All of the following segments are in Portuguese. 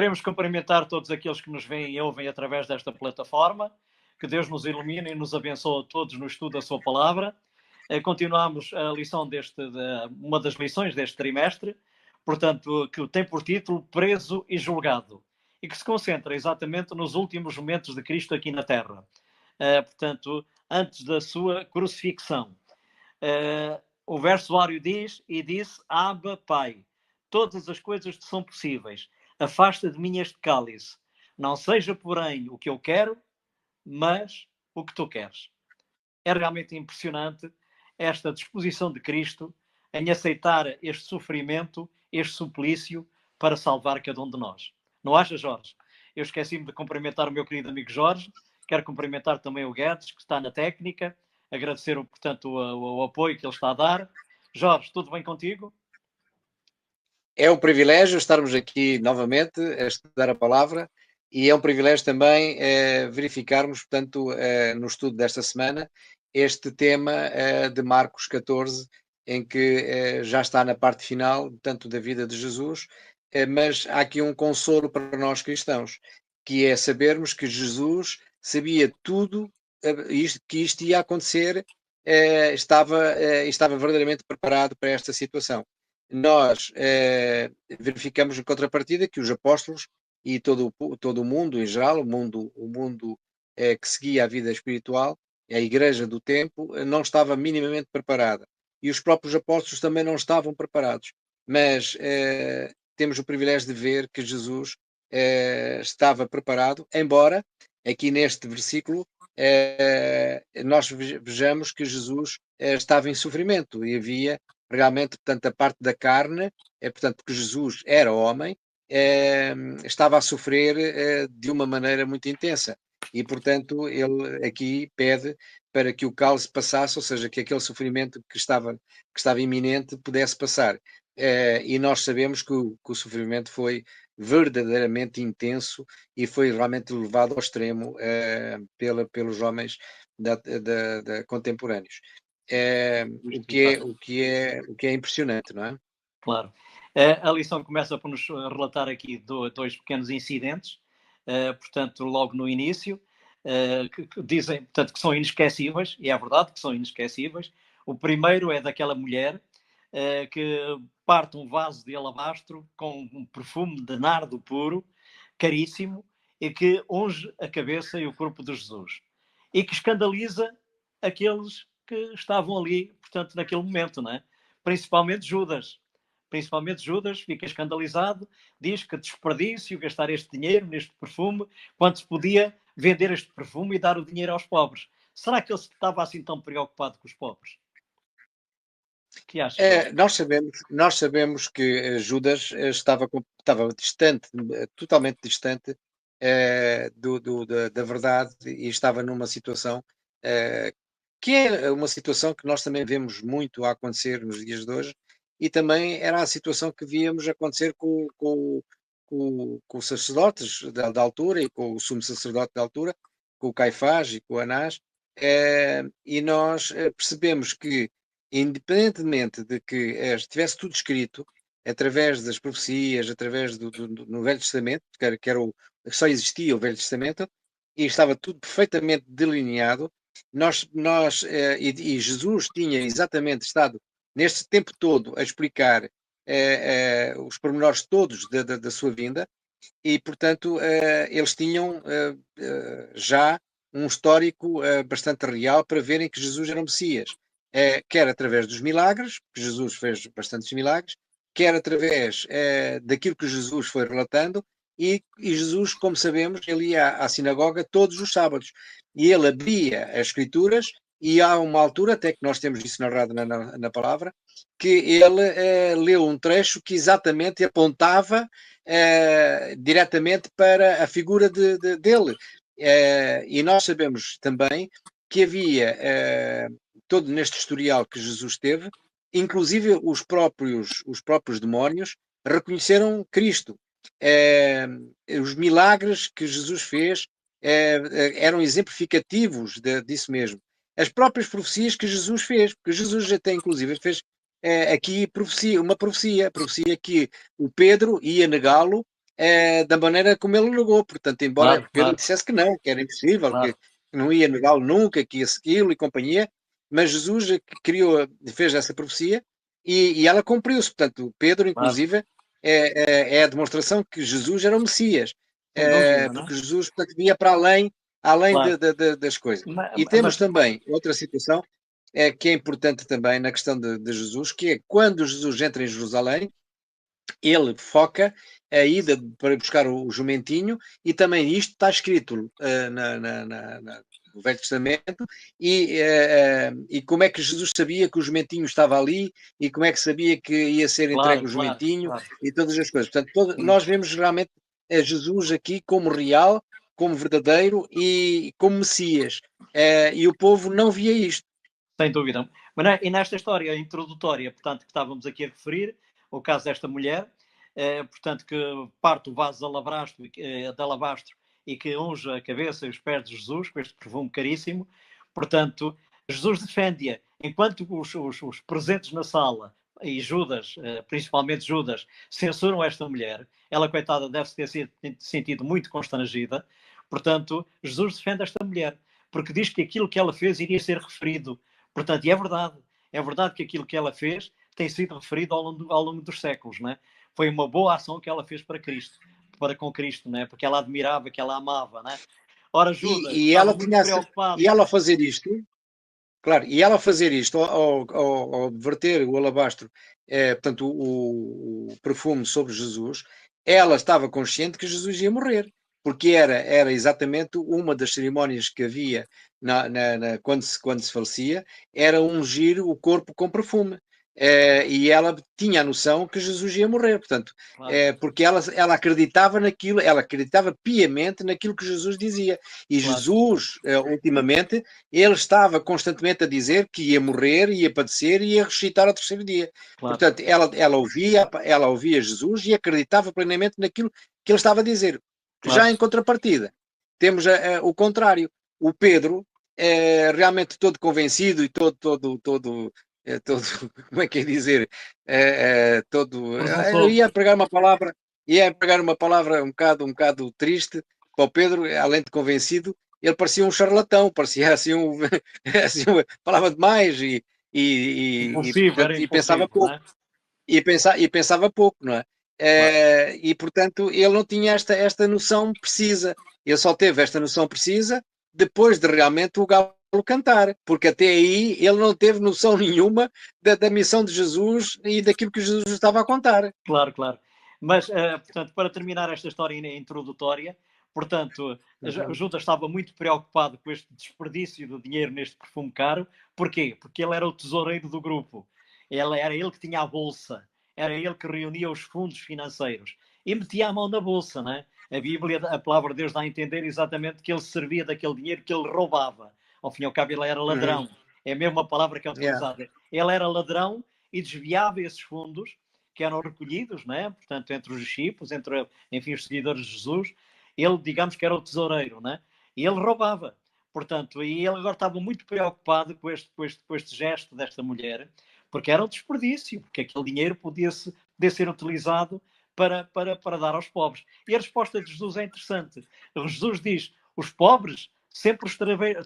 Queremos cumprimentar todos aqueles que nos veem e ouvem através desta plataforma. Que Deus nos ilumine e nos abençoe a todos no estudo da sua palavra. Continuamos a lição uma das lições deste trimestre, portanto, que tem por título Preso e Julgado, e que se concentra exatamente nos últimos momentos de Cristo aqui na Terra. Portanto, antes da sua crucifixão. O versuário diz, e disse, Abba, Pai, todas as coisas te são possíveis. Afasta de mim este cálice. Não seja, porém, o que eu quero, mas o que tu queres. É realmente impressionante esta disposição de Cristo em aceitar este sofrimento, este suplício, para salvar cada um de nós. Não acha, Jorge? Eu esqueci-me de cumprimentar o meu querido amigo Jorge. Quero cumprimentar também o Guedes, que está na técnica. Agradecer, portanto, o apoio que ele está a dar. Jorge, tudo bem contigo? É um privilégio estarmos aqui novamente a estudar a palavra e é um privilégio também verificarmos, portanto, no estudo desta semana, este tema de Marcos 14, em que já está na parte final, tanto da vida de Jesus, mas há aqui um consolo para nós cristãos, que é sabermos que Jesus sabia tudo que isto ia acontecer, estava verdadeiramente preparado para esta situação. Nós verificamos em contrapartida que os apóstolos e todo o mundo em geral, o mundo que seguia a vida espiritual, a igreja do tempo, não estava minimamente preparada. E os próprios apóstolos também não estavam preparados. Mas temos o privilégio de ver que Jesus estava preparado, embora aqui neste versículo nós vejamos que Jesus estava em sofrimento e havia realmente, portanto, a parte da carne, portanto, porque Jesus era homem, estava a sofrer de uma maneira muito intensa. E, portanto, ele aqui pede para que o cálice passasse, ou seja, que aquele sofrimento que estava iminente pudesse passar. E nós sabemos que o sofrimento foi verdadeiramente intenso e foi realmente levado ao extremo pelos homens contemporâneos. O que é impressionante, não é? Claro. A lição começa por nos relatar aqui dois pequenos incidentes, portanto, logo no início, que dizem, portanto, que são inesquecíveis, e é verdade que são inesquecíveis. O primeiro é daquela mulher que parte um vaso de alabastro com um perfume de nardo puro, caríssimo, e que unge a cabeça e o corpo de Jesus. E que escandaliza aqueles que estavam ali, portanto, naquele momento, não é? Principalmente Judas. Fica escandalizado, diz que desperdício gastar este dinheiro neste perfume, quando se podia vender este perfume e dar o dinheiro aos pobres. Será que ele estava assim tão preocupado com os pobres? O que achas? Nós sabemos que Judas estava distante, totalmente distante da verdade e estava numa situação que é uma situação que nós também vemos muito a acontecer nos dias de hoje, e também era a situação que víamos acontecer com os sacerdotes da altura e com o sumo sacerdote da altura, com o Caifás e com o Anás, e nós percebemos que, independentemente de que estivesse tudo escrito, através das profecias, através no Velho Testamento, só existia o Velho Testamento, e estava tudo perfeitamente delineado, e Jesus tinha exatamente estado neste tempo todo a explicar os pormenores todos da sua vinda, e portanto eles tinham já um histórico bastante real para verem que Jesus era o Messias, quer através dos milagres, porque Jesus fez bastantes milagres, quer através daquilo que Jesus foi relatando, e Jesus, como sabemos, ele ia à sinagoga todos os sábados, e ele abria as Escrituras, e há uma altura, até que nós temos isso narrado na palavra, que ele leu um trecho que exatamente apontava diretamente para a figura dele. E nós sabemos também que havia todo neste historial que Jesus teve, inclusive os próprios demónios reconheceram Cristo. Os milagres que Jesus fez eram exemplificativos disso mesmo. As próprias profecias que Jesus fez, porque Jesus até inclusive fez aqui uma profecia que o Pedro ia negá-lo da maneira como ele negou. Portanto, embora Claro, Pedro claro, dissesse que não, que era impossível, claro. que não ia negá-lo nunca, que ia segui-lo e companhia, mas Jesus fez essa profecia e ela cumpriu-se. Portanto, Pedro, Claro. inclusive, é a demonstração que Jesus era o Messias, Sem dúvida, não é? porque Jesus, portanto, via para além Claro. das coisas. E temos Mas, também outra situação que é importante também na questão de Jesus, que é quando Jesus entra em Jerusalém, ele foca a ida para buscar o jumentinho, e também isto está escrito no Velho Testamento, e como é que Jesus sabia que o jumentinho estava ali, e como é que sabia que ia ser entregue claro, o claro, jumentinho, claro. e todas as coisas. Portanto, Sim, nós vemos realmente Jesus aqui como real, como verdadeiro e como Messias. E o povo não via isto. sem dúvida. Mas, e nesta história introdutória, portanto, que estávamos aqui a referir, o caso desta mulher, portanto, que parte o vaso de alabastro e que unge a cabeça e os pés de Jesus com este perfume caríssimo. Portanto, Jesus defende-a, enquanto os presentes na sala e Judas, principalmente Judas, censuram esta mulher. Ela, coitada, deve ter sentido muito constrangida. Portanto, Jesus defende esta mulher, porque diz que aquilo que ela fez iria ser referido. Portanto, e é verdade que aquilo que ela fez tem sido referido ao longo dos séculos, não é? Foi uma boa ação que ela fez para Cristo, para com Cristo, não é? Porque ela admirava, que ela amava, não é? Ora, Judas E estava ela muito tinha, e preocupado. ela fazer isto, claro, e ela fazer isto ao verter o alabastro, portanto, o perfume sobre Jesus, ela estava consciente que Jesus ia morrer, porque era exatamente uma das cerimónias que havia quando se falecia, era ungir o corpo com perfume. E ela tinha a noção que Jesus ia morrer, portanto, Claro, porque ela acreditava naquilo, ela acreditava piamente naquilo que Jesus dizia. E claro, Jesus, ultimamente, ele estava constantemente a dizer que ia morrer, ia padecer e ia ressuscitar ao terceiro dia. claro, Portanto, ela ouvia Jesus e acreditava plenamente naquilo que ele estava a dizer. claro. Já em contrapartida, temos o contrário. O Pedro, realmente todo convencido e todo, como é que é dizer? Todo. Eu Presunçoso. ia pregar uma palavra um bocado triste para o Pedro, além de convencido, ele parecia um charlatão, parecia assim, assim falava demais Impulsivo, era portanto, e pensava impulsivo, não pouco, é? e pensava pouco, não é? Claro, E portanto ele não tinha esta noção precisa, ele só teve esta noção precisa depois de realmente o galo cantar, porque até aí ele não teve noção nenhuma da missão de Jesus e daquilo que Jesus estava a contar. claro, claro. Mas, portanto, para terminar esta história introdutória, portanto, Uhum. Judas estava muito preocupado com este desperdício de dinheiro neste perfume caro. Porquê? Porque ele era o tesoureiro do grupo. Era ele que tinha a bolsa. Era ele que reunia os fundos financeiros. E metia a mão na bolsa, né? A Bíblia, a palavra de Deus dá a entender exatamente que ele servia daquele dinheiro que ele roubava. Ao fim e ao cabo, ele era Uhum. ladrão. É a mesma palavra que é Yeah. utilizada. Ele era ladrão e desviava esses fundos que eram recolhidos, né? Portanto, entre os discípulos, entre, enfim, os seguidores de Jesus. Ele, digamos que era o tesoureiro, né? E ele roubava. Portanto, e ele agora estava muito preocupado com este gesto desta mulher, porque era um desperdício, porque aquele dinheiro podia ser utilizado para dar aos pobres. E a resposta de Jesus é interessante. Jesus diz: os pobres sempre os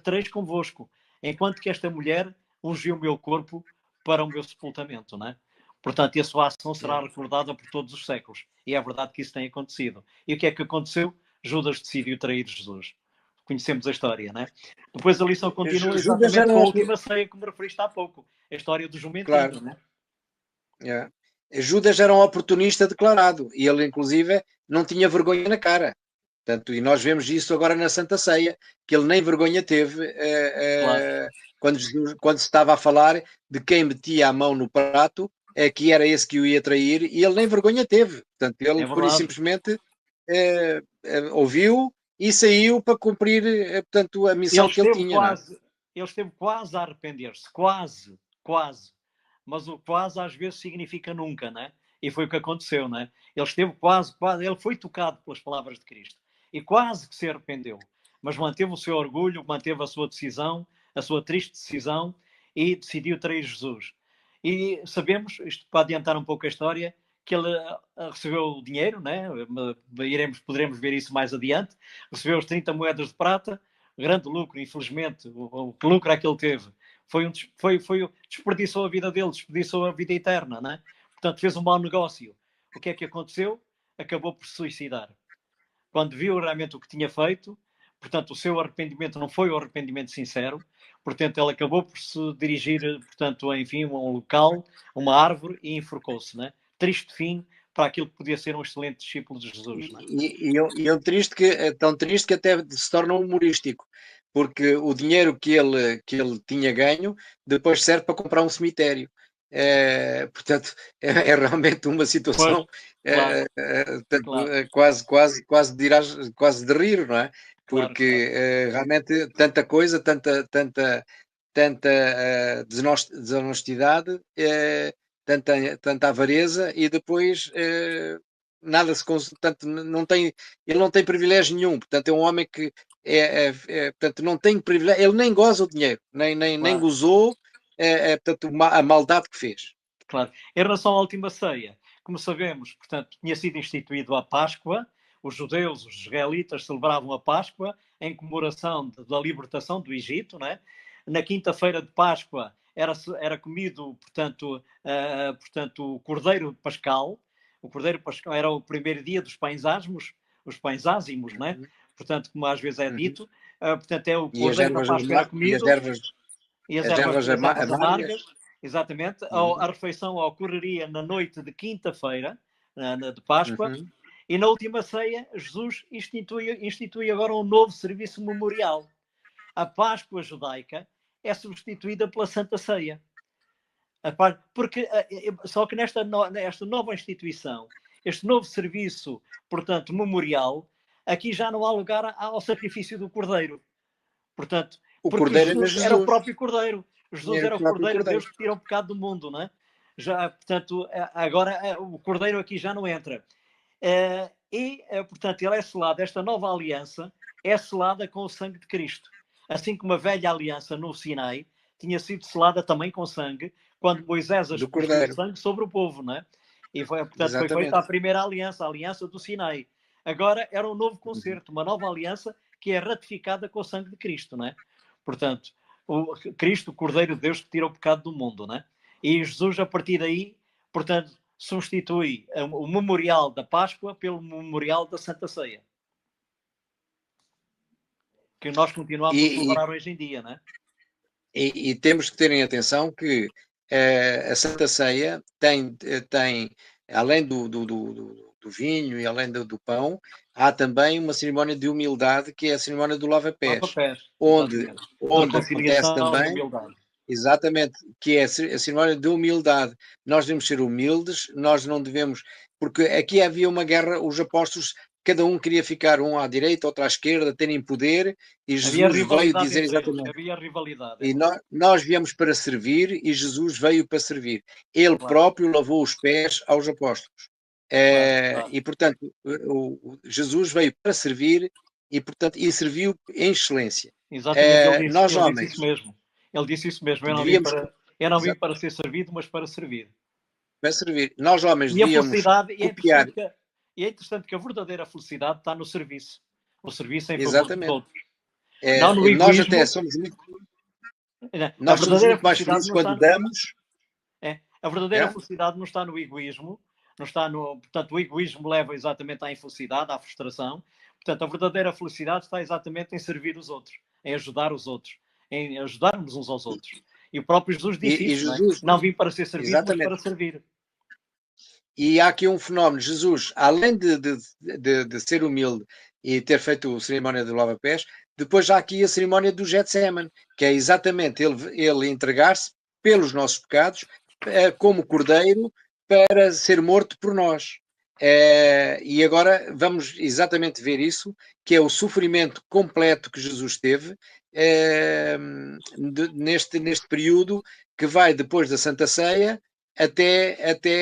tereis convosco, enquanto que esta mulher ungiu o meu corpo para o meu sepultamento, não é? Portanto, a sua ação será Yeah. recordada por todos os séculos. E é verdade que isso tem acontecido. E o que é que aconteceu? Judas decidiu trair Jesus. Conhecemos a história, não é? Depois a lição continua Judas exatamente era com a um, última ceia que me referiste há pouco. A história do claro. jumentinho, não é? Yeah. Judas era um oportunista declarado e ele, inclusive, não tinha vergonha na cara. Portanto, e nós vemos isso agora na Santa Ceia, que ele nem vergonha teve Claro, quando se estava a falar de quem metia a mão no prato, que era esse que o ia trair, e ele nem vergonha teve. Portanto, ele é pura e verdade. simplesmente ouviu e saiu para cumprir, portanto, a Ele missão que ele esteve tinha, não é? quase, ele esteve quase a arrepender-se. Quase, quase. Mas o quase às vezes significa nunca, né? E foi o que aconteceu, né? Ele esteve quase, quase, ele foi tocado pelas palavras de Cristo e quase que se arrependeu, mas manteve o seu orgulho, manteve a sua decisão, a sua triste decisão, e decidiu trair Jesus. E sabemos, isto para adiantar um pouco a história, que ele recebeu o dinheiro, né? Poderemos ver isso mais adiante, recebeu as 30 moedas de prata, grande lucro, infelizmente, o lucro é que ele teve. Desperdiçou a vida dele, desperdiçou a vida eterna, né? Portanto, fez um mau negócio. O que é que aconteceu? Acabou por se suicidar. Quando viu realmente o que tinha feito, portanto, o seu arrependimento não foi o arrependimento sincero, portanto, ele acabou por se dirigir, portanto, enfim, a um local, uma árvore, e enforcou-se, né? Triste fim para aquilo que podia ser um excelente discípulo de Jesus, né? É tão triste que até se torna humorístico, porque o dinheiro que ele tinha ganho depois serve para comprar um cemitério. Portanto, é realmente uma Pois, situação claro, portanto, claro, quase de rir, não é? claro, claro, Porque realmente tanta coisa, tanta desonestidade, tanta avareza e depois nada se portanto, não tem, ele não tem privilégio nenhum, portanto é um homem que portanto, não tem privilégio, ele nem goza o dinheiro, nem claro, gozou portanto, a maldade que fez. claro. Em relação à última ceia, como sabemos, portanto, tinha sido instituído a Páscoa, os judeus, os israelitas celebravam a Páscoa em comemoração da libertação do Egito, né? Na quinta-feira de Páscoa era comido, portanto, o Cordeiro Pascal. O Cordeiro Pascal era o primeiro dia dos pães asmos, os pães ázimos, né? Portanto, como às vezes é Uhum. dito, portanto, é o E as Cordeiro da ervas, Páscoa era e as comido ervas, e as ervas e as ervas amargas. amargas, exatamente. A Uhum. refeição ocorreria na noite de quinta-feira, de Páscoa, Uhum. e na última ceia, Jesus institui agora um novo serviço memorial. A Páscoa judaica é substituída pela Santa Ceia. Porque, só que nesta nova instituição, este novo serviço, portanto, memorial, aqui já não há lugar ao sacrifício do Cordeiro. Portanto, O porque cordeiro era Jesus era o Jesus, próprio Cordeiro. Jesus era o era o próprio Cordeiro de cordeiro. Deus que tira o pecado do mundo, não é? Já, portanto, agora o Cordeiro aqui já não entra. Portanto, ele é selado, esta nova aliança é selada com o sangue de Cristo. Assim como a velha aliança no Sinai tinha sido selada também com sangue, quando Moisés Do aspergiu o cordeiro, sangue sobre o povo, não é? E portanto, foi feita a exatamente. primeira aliança, a aliança do Sinai. Agora era um novo Uhum. concerto, uma nova aliança que é ratificada com o sangue de Cristo, não é? Portanto, o Cristo, o Cordeiro de Deus que tira o pecado do mundo, não é? E Jesus, a partir daí, portanto, substitui o memorial da Páscoa pelo memorial da Santa Ceia, que nós continuamos a E, celebrar hoje em dia, não é? e temos que ter em atenção que a Santa Ceia tem além do vinho e além do pão, há também uma cerimónia de humildade que é a cerimónia do lava-pés, Lava-pés, onde, exatamente. De onde acontece reconciliação e também, humildade. exatamente, que é a cerimónia de humildade. Nós devemos ser humildes, nós não devemos, porque aqui havia uma guerra, os apóstolos, cada um queria ficar um à direita, outro à esquerda, terem poder, e Havia Jesus veio rivalidade dizer entre eles, exatamente. havia rivalidade, é E verdade. nós viemos para servir e Jesus veio para servir. Ele Claro, próprio lavou os pés aos apóstolos. claro, claro. E, portanto, Jesus veio para servir e, portanto, e serviu em excelência. Exatamente, Nós, ele disse isso homens, mesmo. Ele disse isso mesmo. devíamos, Eu não vim para ser servido, mas para servir. para servir, nós, homens, E a devíamos felicidade, copiar, e é interessante que a verdadeira felicidade está no serviço. O serviço em favor dos exatamente. outros. Não no Nós até egoísmo. somos muito, A nós somos verdadeira muito mais felicidade felizes não está quando no, damos, a verdadeira é? felicidade não está no egoísmo, não está no, portanto, o egoísmo leva exatamente à infelicidade, à frustração. Portanto, a verdadeira felicidade está exatamente em servir os outros, em ajudar os outros, em ajudarmos uns aos outros. E o próprio Jesus disse E isso, não é? Jesus, Não vim para ser servido, mas exatamente. para servir. E há aqui um fenómeno. Jesus, além de ser humilde e ter feito a cerimónia do lava-pés, depois há aqui a cerimónia do Getsemane, que é exatamente ele entregar-se pelos nossos pecados como cordeiro para ser morto por nós. E agora vamos exatamente ver isso, que é o sofrimento completo que Jesus teve neste período que vai depois da Santa Ceia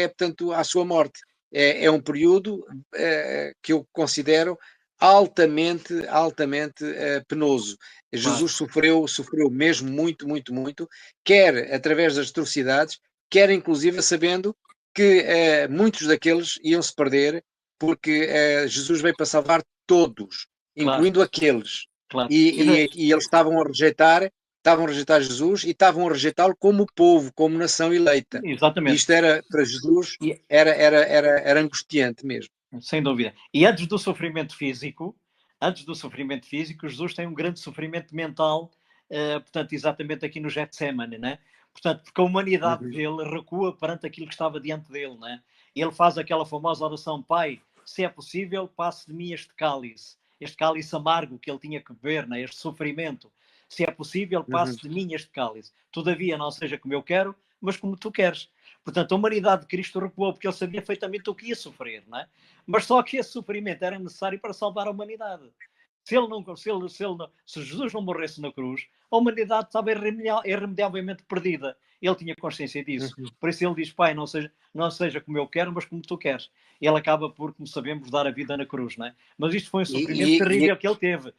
portanto, à sua morte. É um período que eu considero altamente penoso. Claro, Jesus sofreu mesmo muito, muito, muito, quer através das atrocidades, quer inclusive sabendo que muitos daqueles iam se perder, porque Jesus veio para salvar todos, claro, incluindo aqueles. claro. E eles estavam a rejeitar Jesus e estavam a rejeitá-lo como povo, como nação eleita. Exatamente. Isto era, para Jesus, E, era angustiante mesmo. sem dúvida. E antes do sofrimento físico, Jesus tem um grande sofrimento mental, portanto, exatamente aqui no Getsemane, né? Portanto, porque a humanidade Uhum, dele recua perante aquilo que estava diante dele, né? Ele faz aquela famosa oração: Pai, se é possível, passe de mim este cálice amargo que ele tinha que beber, né? Este sofrimento. Se é possível, uhum. passe de mim este cálice. Todavia, não seja como eu quero, mas como tu queres. Portanto, a humanidade de Cristo recuou, porque ele sabia perfeitamente o que ia sofrer, não é? Mas só que esse sofrimento era necessário para salvar a humanidade. Se Jesus não morresse na cruz, a humanidade estava irremediavelmente perdida. Ele tinha consciência disso. Uhum. Por isso ele diz: Pai, não seja como eu quero, mas como tu queres. Ele acaba por, como sabemos, dar a vida na cruz, não é? Mas isto foi um sofrimento terrível que ele teve.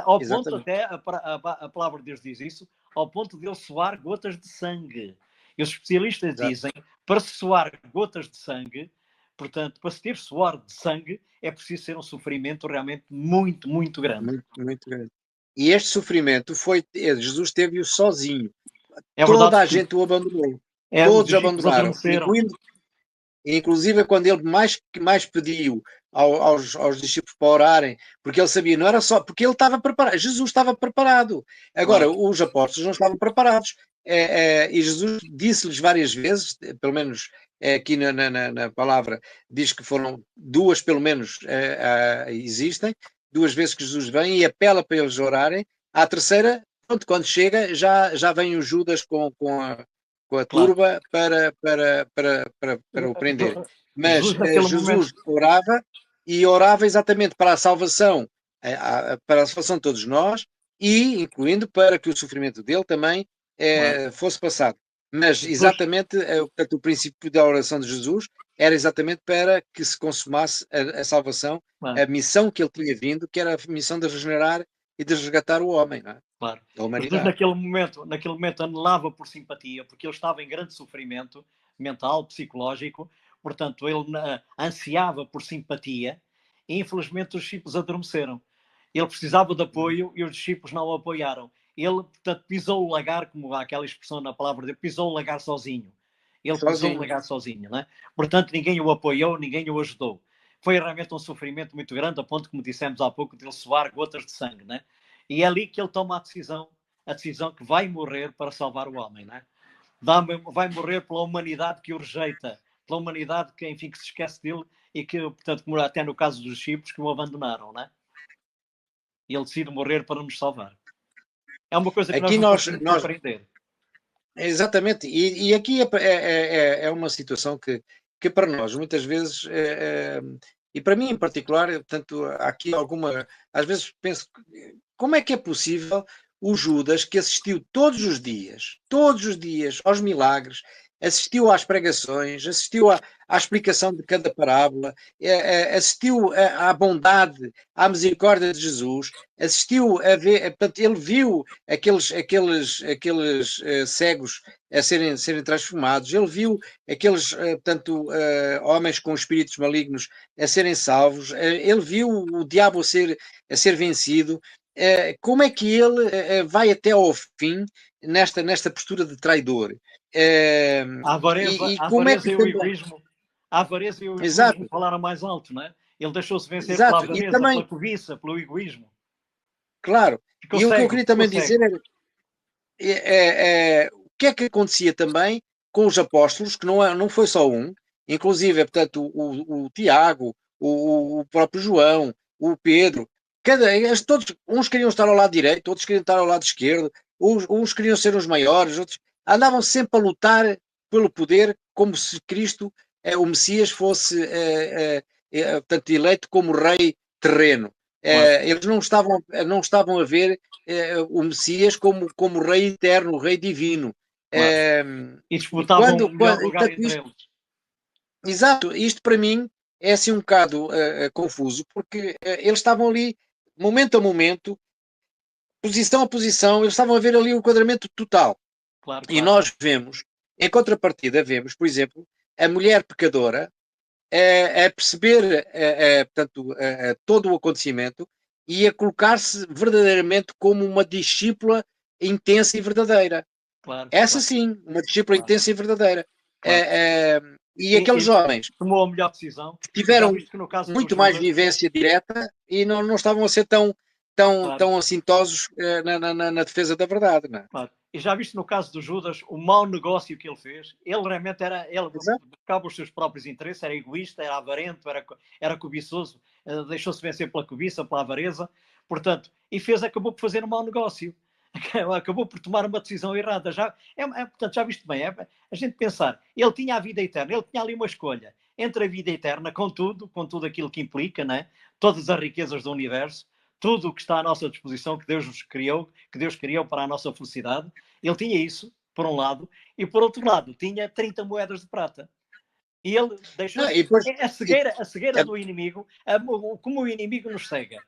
Ao ponto Exatamente. até, a palavra de Deus diz isso, ao ponto de ele suar gotas de sangue. E os especialistas Exato. dizem, para se suar gotas de sangue, portanto, para se ter suor de sangue, é preciso ser um sofrimento realmente muito, muito grande. Muito, muito grande. E este sofrimento Jesus teve-o sozinho. É Toda verdade a que gente o abandonou. os Todos discípulos abandonaram, adormeceram. inclusive quando ele mais pediu aos discípulos para orarem, porque ele sabia, não era só, porque ele estava preparado, Jesus estava preparado. Agora, Claro, os apóstolos não estavam preparados. E Jesus disse-lhes várias vezes, pelo menos aqui na palavra, diz que foram duas, pelo menos, existem, duas vezes que Jesus vem e apela para eles orarem. À terceira, pronto, quando chega, já vem o Judas com a claro. turba para o prender. Mas Jesus, naquele momento, Jesus orava e orava exatamente para a salvação, para a salvação de todos nós e incluindo para que o sofrimento dele também claro. fosse passado. Mas Jesus, exatamente portanto, o princípio da oração de Jesus era exatamente para que se consumasse a salvação, claro, a missão que ele tinha vindo, que era a missão de regenerar e de resgatar o homem, não é? claro. A Jesus humanidade. naquele momento anelava por simpatia, porque ele estava em grande sofrimento mental, psicológico, portanto, ele ansiava por simpatia e infelizmente os discípulos adormeceram. Ele precisava de apoio e os discípulos não o apoiaram. Ele, portanto, pisou o lagar, como há aquela expressão na palavra dele, pisou o lagar sozinho. Ele pisou o Sozinho. lagar sozinho, né? Portanto, ninguém o apoiou, ninguém o ajudou. Foi realmente um sofrimento muito grande, a ponto, como dissemos há pouco, de ele suar gotas de sangue, né? E é ali que ele toma a decisão que vai morrer para salvar o homem, né? Vai morrer pela humanidade que o rejeita, pela humanidade que, enfim, que se esquece dele e que, portanto, como até no caso dos discípulos, que o abandonaram, né? E ele decide morrer para nos salvar. É uma coisa que nós Aqui não conseguimos nós compreender. exatamente, e aqui é uma situação que para nós muitas vezes, e para mim em particular, portanto, há aqui alguma, às vezes penso, como é que é possível o Judas que assistiu todos os dias aos milagres, assistiu às pregações, assistiu à explicação de cada parábola, assistiu à bondade, à misericórdia de Jesus, assistiu a ver, portanto, ele viu aqueles cegos a serem transformados. Ele viu aqueles, portanto, homens com espíritos malignos a serem salvos. Ele viu o diabo a ser vencido. Como é que ele vai até ao fim nesta postura de traidor? A avareza, E a como é avareza que e o também... egoísmo, a avareza e o egoísmo Exato, falaram mais alto, não é? Ele deixou-se vencer pela exato. E avareza, também, pela cobiça, pelo egoísmo. claro, Ficou e o que eu cego, queria ficou também dizer cego. era o que é que acontecia também com os apóstolos, que não foi só um, inclusive, portanto, o Tiago, o próprio João, o Pedro, todos, uns queriam estar ao lado direito, outros queriam estar ao lado esquerdo, uns queriam ser os maiores, outros andavam sempre a lutar pelo poder, como se Cristo, o Messias, fosse portanto, eleito como rei terreno. Claro. Eles não estavam a ver o Messias como Rei eterno, Rei divino. Claro. Eh, E e disputavam o melhor lugar portanto, entre eles. isto para mim é assim um bocado confuso, porque eles estavam ali, momento a momento, posição a posição, eles estavam a ver ali o enquadramento total. Claro, E claro. nós vemos, em contrapartida, vemos, por exemplo, a mulher pecadora a perceber portanto, todo o acontecimento e a colocar-se verdadeiramente como uma discípula intensa e verdadeira. Claro, Essa claro, sim, uma discípula claro, intensa e verdadeira. claro. E aqueles E homens tomou a melhor decisão. que E já tiveram viste que no caso do muito mais Judas, vivência direta e não estavam a ser claro, tão assintosos na defesa da verdade. Não é? claro. E já viste no caso do Judas o mau negócio que ele fez? Ele realmente era, ele Exato. buscava os seus próprios interesses, era egoísta, era avarento, era cobiçoso, deixou-se vencer pela cobiça, pela avareza, portanto, e acabou por fazer um mau negócio. Acabou por tomar uma decisão errada. Portanto, já viste bem, a gente pensar, ele tinha a vida eterna, ele tinha ali uma escolha entre a vida eterna, com tudo aquilo que implica, né? Todas as riquezas do universo, tudo o que está à nossa disposição, que Deus nos criou, que Deus criou para a nossa felicidade. Ele tinha isso, por um lado, e por outro lado, tinha 30 moedas de prata. E ele Não, deixou-se. e depois, A cegueira do inimigo, como o inimigo nos cega.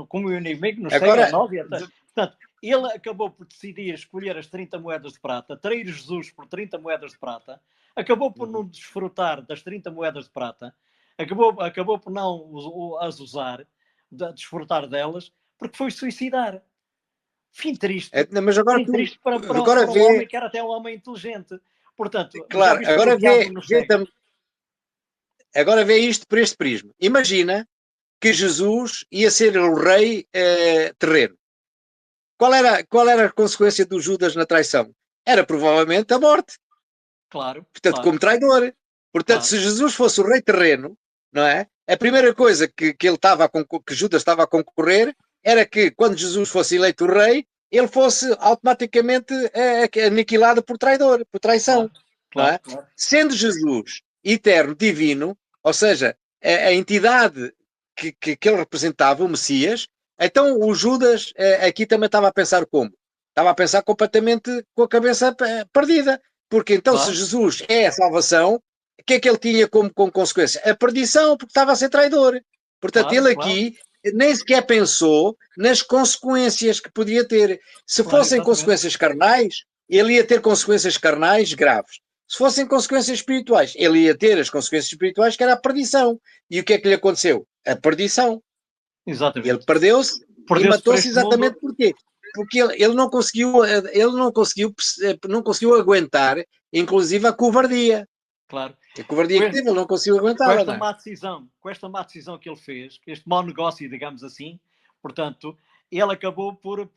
Como o inimigo nos cega, agora, a nós e até. Portanto, ele acabou por decidir escolher as 30 moedas de prata, trair Jesus por 30 moedas de prata, acabou por não desfrutar das 30 moedas de prata, acabou por não as usar, desfrutar delas, porque foi suicidar. Fim triste. mas agora Fim triste agora para um vê, homem que era até um homem inteligente. Portanto, mas já claro, viste como o diabo nos cega? agora vê isto por este prisma. Imagina que Jesus ia ser o rei terreno. Qual era a consequência do Judas na traição? Era provavelmente a morte. Claro, Portanto, claro, como traidor. Portanto, claro, se Jesus fosse o rei terreno, não é? A primeira coisa que ele estava que Judas estava a concorrer era que quando Jesus fosse eleito rei, ele fosse automaticamente aniquilado por traidor, por traição, claro, não claro, é? claro, Sendo Jesus eterno, divino, ou seja, a entidade que ele representava, o Messias, então o Judas aqui também estava a pensar como? Estava a pensar completamente com a cabeça perdida. Porque então, se claro, Jesus é a salvação, o que é que ele tinha como consequência? A perdição, porque estava a ser traidor. Portanto, claro, ele claro, aqui nem sequer pensou nas consequências que podia ter. Se claro, fossem exatamente. consequências carnais, ele ia ter consequências carnais graves. Se fossem consequências espirituais, ele ia ter as consequências espirituais, que era a perdição. E o que é que lhe aconteceu? A perdição. Ele Exatamente. perdeu-se e Perdeu-se por matou-se este mundo, exatamente porquê? Porque não conseguiu aguentar, inclusive a covardia. claro. A covardia que teve, ele não conseguiu aguentá-la, não é? Com esta má decisão que ele fez, este mau negócio, digamos assim, portanto, ele acabou por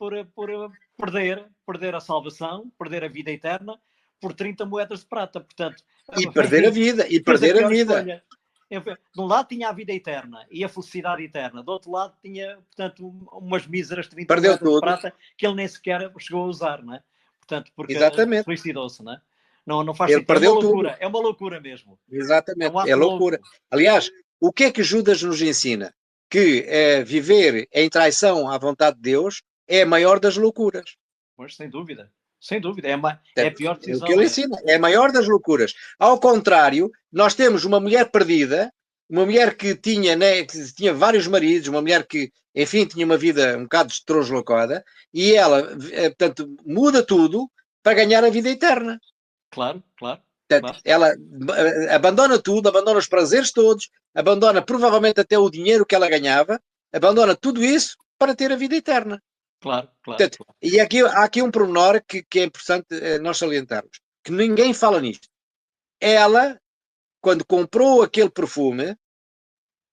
perder a salvação, perder a vida eterna por 30 moedas de prata. Portanto, E perder a vida, e fez a perder a pior vida. escolha. De um lado tinha a vida eterna e a felicidade eterna, do outro lado tinha, portanto, umas míseras 30 Perdeu moedas de tudo. prata que ele nem sequer chegou a usar, não é? Portanto, porque Exatamente. suicidou-se, não é? Não, não faz Ele sentido. perdeu tudo. É uma loucura mesmo. É um Exatamente. É ato loucura. louco. Aliás, o que é que Judas nos ensina? Que viver em traição à vontade de Deus é a maior das loucuras. Mas sem dúvida. Sem dúvida. É a Portanto, pior é o que decisão. ele ensina, é a maior das loucuras. Ao contrário, nós temos uma mulher perdida, uma mulher que tinha, né, que tinha vários maridos, uma mulher que, enfim, tinha uma vida um bocado destrojlocada, e ela, portanto, muda tudo para ganhar a vida eterna. Claro, claro, Portanto, claro, ela abandona tudo, abandona os prazeres todos, abandona provavelmente até o dinheiro que ela ganhava, abandona tudo isso para ter a vida eterna. claro, claro, Portanto, claro. e aqui, há aqui um pormenor que é importante nós salientarmos, que ninguém fala nisto. Ela, quando comprou aquele perfume,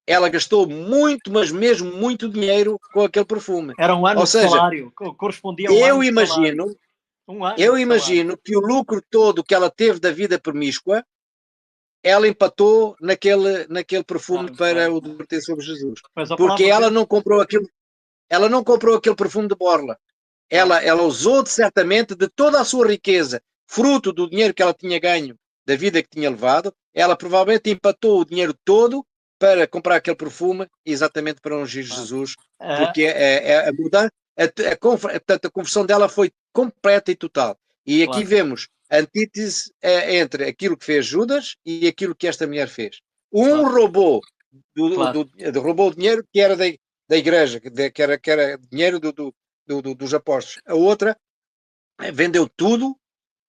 ela gastou muito, mas mesmo muito dinheiro com aquele perfume. Era um ano Ou de seja, salário. Correspondia a um ano eu de salário. imagino, Um ano eu de salário. imagino que o lucro todo que ela teve da vida promíscua, ela empatou naquele perfume Claro, para claro. o derreter sobre Jesus. Mas a Porque palavra de Deus, ela não comprou aquele perfume de borla. claro, Ela usou certamente de toda a sua riqueza, fruto do dinheiro que ela tinha ganho, da vida que tinha levado, ela provavelmente empatou o dinheiro todo para comprar aquele perfume, exatamente para ungir claro. Jesus, porque a mudança, portanto, a conversão dela foi completa e total. E aqui Claro, vemos a antítese entre aquilo que fez Judas e aquilo que esta mulher fez. Um claro, roubou, claro, roubou o dinheiro que era da igreja, que era dinheiro dos apóstolos. A outra vendeu tudo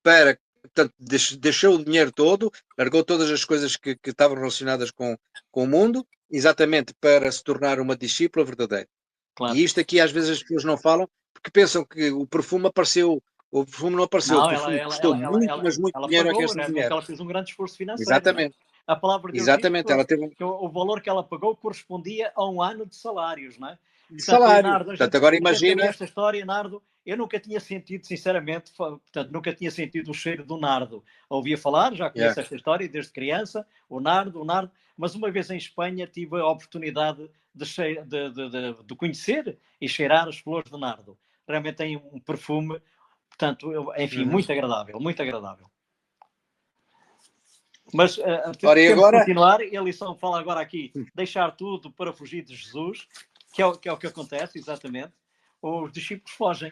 para portanto, deixou o dinheiro todo, largou todas as coisas que estavam relacionadas com o mundo, exatamente para se tornar uma discípula verdadeira. Claro. E isto aqui às vezes as pessoas não falam, porque pensam que o perfume apareceu, o perfume não apareceu, o Não, perfume custou muito, mas muito ela dinheiro a pagou, esta né? mulher. Ela fez um grande esforço financeiro, né? Exatamente, A palavra de Deus diz exatamente, ela teve que o valor que ela pagou correspondia a um ano de salários, não é? um Portanto, e, salário. Nardo, Portanto, agora a gente tem imagina, esta história, Nardo, eu nunca tinha sentido, sinceramente, portanto, nunca tinha sentido o cheiro do nardo. Ouvia falar, já yeah. conheço esta história desde criança, o nardo, mas uma vez em Espanha tive a oportunidade de conhecer e cheirar as flores de nardo. Realmente tem um perfume, portanto, enfim, muito agradável, muito agradável. Mas Ora, e temos agora? de continuar. E a lição fala agora aqui, deixar tudo para fugir de Jesus, que é o que acontece, exatamente. Os discípulos fogem.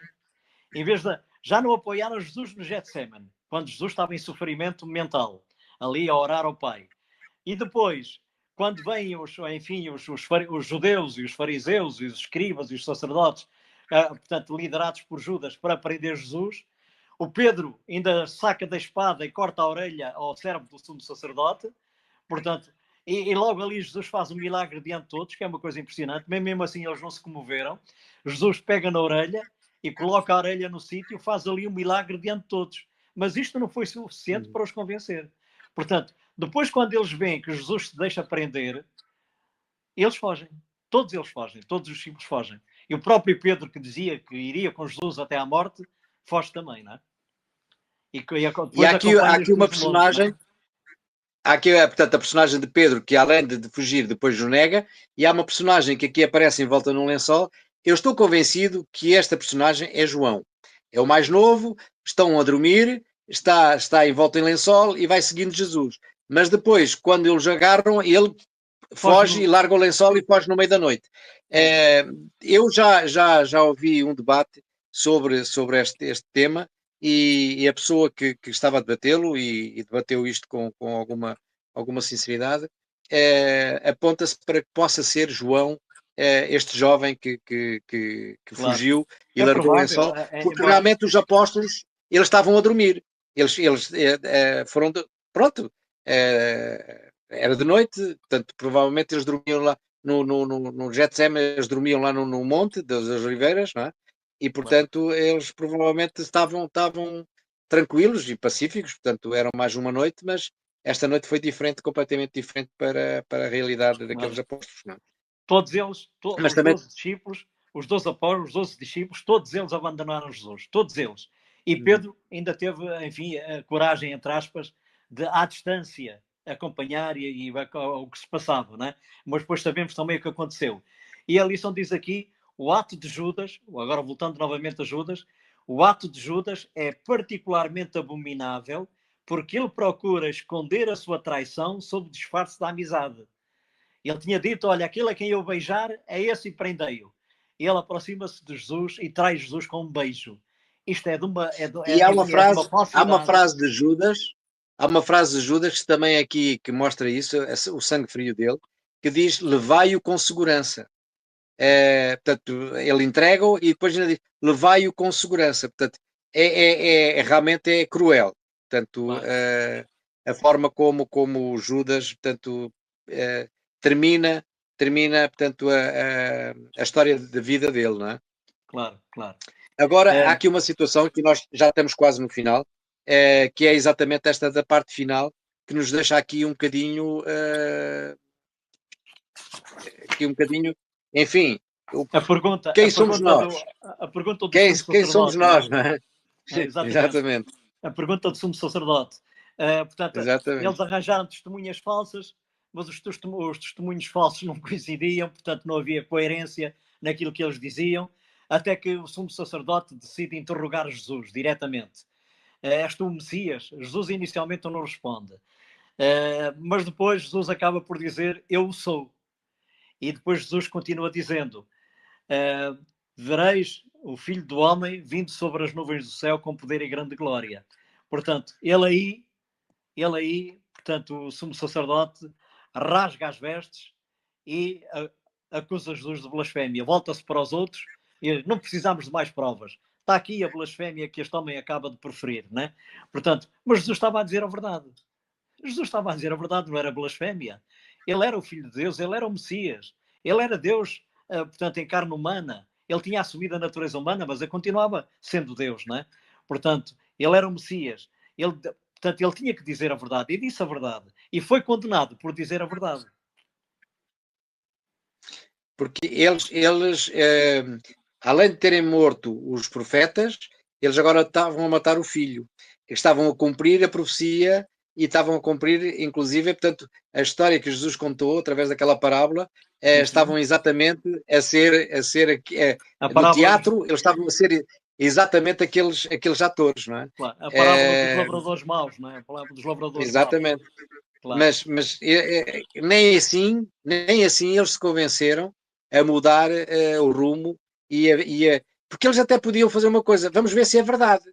Em vez de... Já não apoiaram Jesus no Getsemane, quando Jesus estava em sofrimento mental, ali a orar ao Pai. E depois, quando vêm os judeus e os fariseus e os escribas e os sacerdotes, portanto, liderados por Judas, para prender Jesus, o Pedro ainda saca da espada e corta a orelha ao servo do sumo sacerdote. Portanto, e logo ali Jesus faz um milagre diante de todos, que é uma coisa impressionante. Mesmo assim eles não se comoveram. Jesus pega na orelha e coloca a orelha no sítio, faz ali um milagre diante de todos. Mas isto não foi suficiente para os convencer. Portanto, depois quando eles veem que Jesus se deixa prender, eles fogem. Todos eles fogem. Todos os discípulos fogem. E o próprio Pedro, que dizia que iria com Jesus até à morte, foge também, não é? E E depois há acompanha aqui uma Jesus longe, não é? personagem, há aqui, portanto, a personagem de Pedro, que além de fugir, depois o nega, e há uma personagem que aqui aparece em volta num lençol. Eu estou convencido que esta personagem é João. É o mais novo, estão a dormir, está em volta em lençol e vai seguindo Jesus. Mas depois, quando eles agarram, ele foge e larga o lençol e foge no meio da noite. Eu já ouvi um debate sobre este tema e a pessoa que estava a debatê-lo e debateu isto com alguma sinceridade, aponta-se para que possa ser João, este jovem que Claro. fugiu e É largou o provável, lençol, porque embora... realmente os apóstolos eles estavam a dormir. Eles foram pronto, era de noite, portanto provavelmente eles dormiam lá no Getsemane, eles dormiam lá no monte das Oliveiras, não é? E portanto eles provavelmente estavam tranquilos e pacíficos, portanto eram mais uma noite, mas esta noite foi diferente, completamente diferente para a realidade daqueles apóstolos, não é? Todos eles, Mas os também 12 discípulos, os 12 apóstolos, os 12 discípulos, todos eles abandonaram Jesus, todos eles. E Pedro ainda teve, enfim, a coragem, entre aspas, de à distância acompanhar e o que se passava, né? Mas depois sabemos também o que aconteceu. E a lição diz aqui, o ato de Judas, agora voltando novamente a Judas, o ato de Judas é particularmente abominável porque ele procura esconder a sua traição sob o disfarce da amizade. Ele tinha dito, olha, aquele a quem eu beijar é esse e prendei-o. Ele aproxima-se de Jesus e traz Jesus com um beijo. Isto é de uma, e há uma enfim, é de uma falsidade. há uma frase de Judas que também aqui que mostra isso, o sangue frio dele, que diz: levai-o com segurança. Portanto, ele entrega-o e depois ainda diz: levai-o com segurança. Portanto, realmente é cruel. Portanto, Claro. a forma como Judas, portanto, termina, portanto, a história de vida dele, não é? Claro, claro. Agora, há aqui uma situação que nós já estamos quase no final, que é exatamente esta da parte final, que nos deixa aqui um bocadinho, enfim, quem somos nós? A pergunta do Quem, sumo quem somos sacerdote, não nós, é? não é? Exatamente. Exatamente, A pergunta do sumo sacerdote. Portanto, exatamente. eles arranjaram testemunhas falsas, mas os testemunhos falsos não coincidiam, portanto não havia coerência naquilo que eles diziam, até que o sumo sacerdote decide interrogar Jesus diretamente. És tu o Messias? Jesus inicialmente não responde. Mas depois Jesus acaba por dizer, eu o sou. E depois Jesus continua dizendo, vereis o Filho do Homem vindo sobre as nuvens do céu com poder e grande glória. Portanto, ele aí, portanto, o sumo sacerdote rasga as vestes e acusa Jesus de blasfémia. Volta-se para os outros e não precisamos de mais provas. está aqui a blasfémia que este homem acaba de proferir, né? Portanto, mas Jesus estava a dizer a verdade. Jesus estava a dizer a verdade, não era blasfémia. Ele era o Filho de Deus, ele era o Messias, ele era Deus, portanto, em carne humana. Ele tinha assumido a natureza humana, mas ele continuava sendo Deus, não é? Portanto, ele era o Messias. Portanto, ele tinha que dizer a verdade e disse a verdade. E foi condenado por dizer a verdade. Porque além de terem morto os profetas, eles agora estavam a matar o filho. Estavam a cumprir a profecia e estavam a cumprir, inclusive, portanto, a história que Jesus contou através daquela parábola, estavam exatamente a ser no teatro, eles estavam a ser exatamente aqueles atores, não é? Claro, a parábola dos lavradores maus, não é? A parábola dos lavradores maus. Exatamente. Claro. Mas nem assim eles se convenceram a mudar o rumo porque eles até podiam fazer uma coisa, vamos ver se é verdade,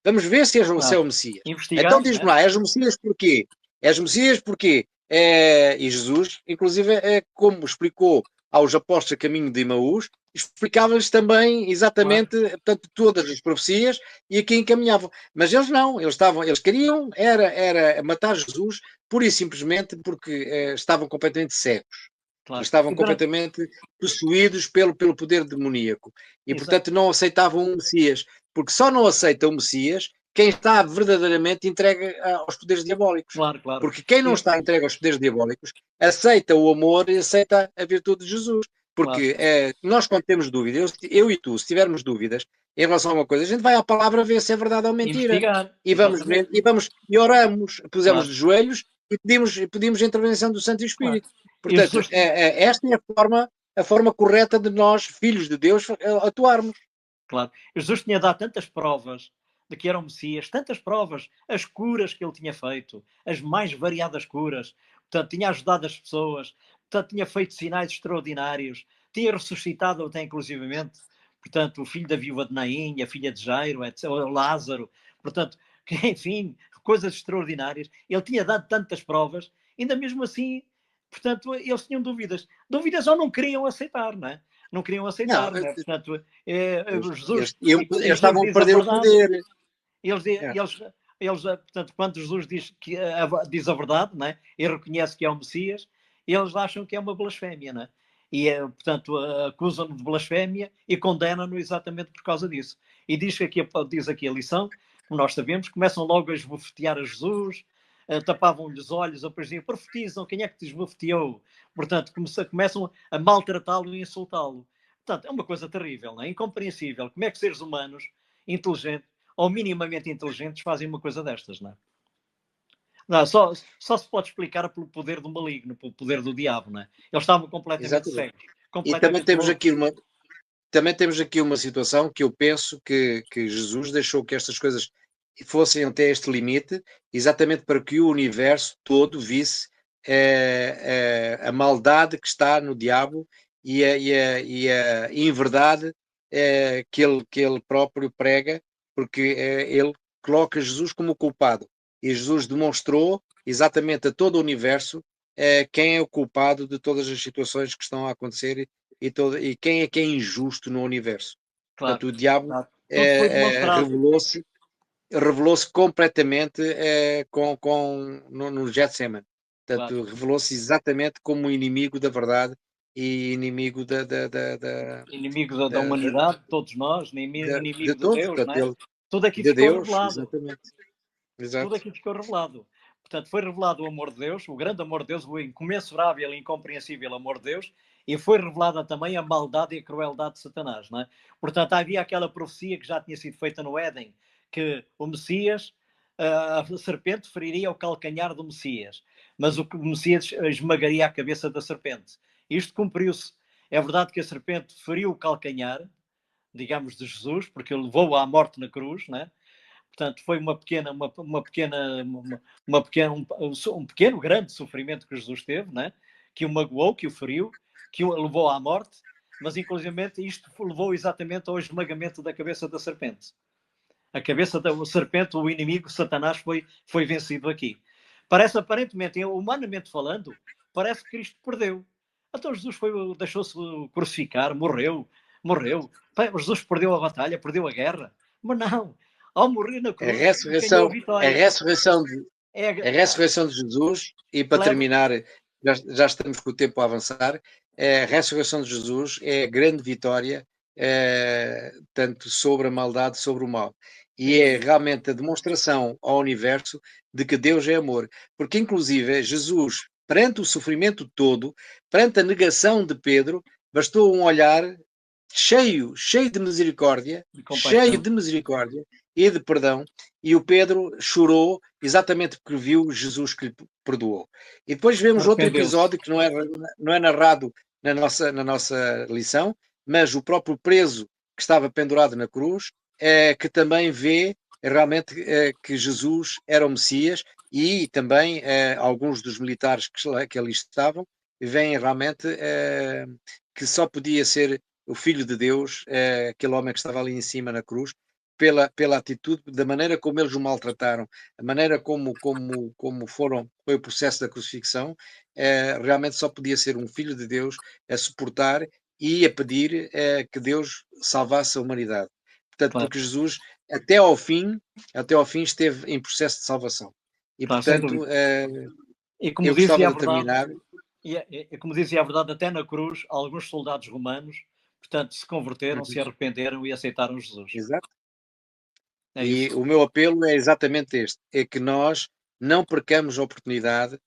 vamos ver se é o Messias. Então diz-me lá, és o Messias porquê? És o Messias porquê? E Jesus, inclusive, como explicou aos apóstolos a caminho de Emaús, explicava-lhes também exatamente, portanto, todas as profecias e a quem encaminhavam. Mas eles não, eles queriam era matar Jesus pura e simplesmente porque estavam completamente cegos. Claro. Estavam completamente possuídos pelo poder demoníaco. E, portanto, não aceitavam o Messias. Porque só não aceita o Messias quem está verdadeiramente entregue aos poderes diabólicos. Claro. Porque quem não está entregue aos poderes diabólicos aceita o amor e aceita a virtude de Jesus. Porque nós, quando temos dúvidas, eu e tu, se tivermos dúvidas em relação a uma coisa, a gente vai à palavra ver se é verdade ou mentira. Investigar. E vamos ver, e oramos, pusemos de joelhos e pedimos a intervenção do Santo Espírito. Portanto, esta é a forma correta de nós, filhos de Deus, atuarmos. Claro. Jesus tinha dado tantas provas de que era o Messias, tantas provas, as curas que ele tinha feito, as mais variadas curas. Portanto, tinha ajudado as pessoas, portanto, tinha feito sinais extraordinários, tinha ressuscitado até inclusivamente, portanto, o filho da viúva de Naim, a filha de Jairo, etc., o Lázaro, portanto, enfim, coisas extraordinárias. Ele tinha dado tantas provas, ainda mesmo assim, portanto, eles tinham dúvidas. Dúvidas ou não queriam aceitar, não é? Não queriam aceitar, não, né? Portanto, Jesus estavam a perder o poder. Portanto, quando Jesus diz a verdade, né? E reconhece que é o Messias, eles acham que é uma blasfémia, né? E, portanto, acusam-no de blasfémia e condenam-no exatamente por causa disso. E diz aqui a lição, como nós sabemos, começam logo a esbofetear a Jesus, tapavam-lhe os olhos, depois diziam, profetizam, quem é que te esbofeteou? Portanto, começam a maltratá-lo e insultá-lo. Portanto, é uma coisa terrível, não é? Incompreensível. Como é que seres humanos inteligentes ou minimamente inteligentes fazem uma coisa destas, não é? Não, só se pode explicar pelo poder do maligno, pelo poder do diabo, não é? Eles estavam completamente cegos. E também temos aqui uma situação que eu penso que Jesus deixou que estas coisas fossem até este limite, exatamente para que o universo todo visse a maldade que está no diabo e a inverdade que ele próprio prega, porque ele coloca Jesus como culpado. E Jesus demonstrou exatamente a todo o universo quem é o culpado de todas as situações que estão a acontecer e quem é injusto no universo. Claro. Portanto, o diabo revelou-se completamente no Getsemane. Portanto, revelou-se exatamente como inimigo da verdade e inimigo inimigo da humanidade, todos nós, inimigo de todos, Deus, não é? portanto, Tudo aqui de ficou Deus, revelado. exatamente. Exato. Tudo aqui ficou revelado. Portanto, foi revelado o amor de Deus, o grande amor de Deus, o incomensurável e incompreensível amor de Deus, e foi revelada também a maldade e a crueldade de Satanás, não é? Portanto, havia aquela profecia que já tinha sido feita no Éden, que o Messias, a serpente feriria o calcanhar do Messias, mas o Messias esmagaria a cabeça da serpente. Isto cumpriu-se. É verdade que a serpente feriu o calcanhar, digamos, de Jesus, porque ele levou-o à morte na cruz, não é? Portanto, foi um pequeno, grande sofrimento que Jesus teve, né? Que o magoou, que o feriu, que o levou à morte, mas inclusivamente isto levou exatamente ao esmagamento da cabeça da serpente. A cabeça da serpente, o inimigo, Satanás, foi vencido aqui. Parece aparentemente, humanamente falando, parece que Cristo perdeu. Então Jesus deixou-se crucificar, morreu, Morreu. Pai, Jesus perdeu a batalha, perdeu a guerra. Mas não. Ao morrer na A cruz, ganhou a ressurreição, a vitória. ressurreição de, É, a ressurreição de Jesus, e para leva, terminar, já estamos com o tempo a avançar, a ressurreição de Jesus é a grande vitória, tanto sobre a maldade, sobre o mal. E é realmente a demonstração ao universo de que Deus é amor. Porque, inclusive, Jesus, perante o sofrimento todo, perante a negação de Pedro, bastou um olhar cheio de cheio compaixão. de misericórdia e de perdão, e o Pedro chorou exatamente porque viu Jesus que lhe perdoou. E depois vemos outro Arrependeu-se. episódio que não é narrado na nossa lição, mas o próprio preso que estava pendurado na cruz, que também vê realmente que Jesus era o Messias, e também alguns dos militares que ali estavam veem realmente que só podia ser o Filho de Deus, aquele homem que estava ali em cima na cruz, pela atitude, da maneira como eles o maltrataram, a maneira como foi o processo da crucifixão, realmente só podia ser um Filho de Deus a suportar e a pedir que Deus salvasse a humanidade. Portanto, Claro, porque Jesus, até ao fim esteve em processo de salvação. E, claro, sem portanto, dúvida. E como eu dizia gostava a de verdade, terminar. como dizia a verdade, até na cruz, alguns soldados romanos, portanto, se converteram, se Uhum, arrependeram e aceitaram Jesus. exato. É E isso. o meu apelo é exatamente este: é que nós não percamos a oportunidade,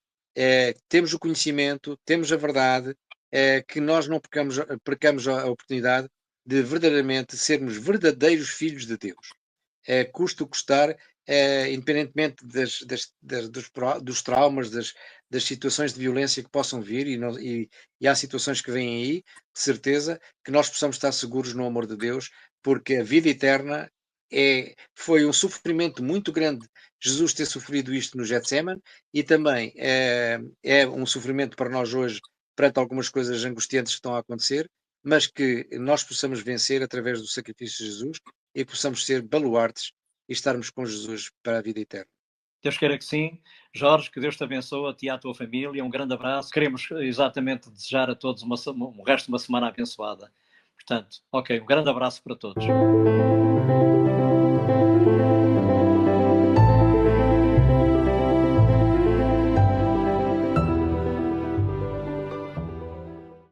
temos o conhecimento, temos a verdade, que nós não percamos a oportunidade de verdadeiramente sermos verdadeiros filhos de Deus. Custa o custar, independentemente dos traumas, das situações de violência que possam vir, e há situações que vêm aí, de certeza, que nós possamos estar seguros no amor de Deus, porque a vida eterna foi um sofrimento muito grande, Jesus ter sofrido isto no Getsemane, e também é um sofrimento para nós hoje, perante algumas coisas angustiantes que estão a acontecer, mas que nós possamos vencer através do sacrifício de Jesus, e possamos ser baluartes e estarmos com Jesus para a vida eterna. Deus queira que sim. Jorge, que Deus te abençoe, a ti e à tua família. Um grande abraço. Queremos exatamente desejar a todos um resto de uma semana abençoada. Portanto, ok, um grande abraço para todos.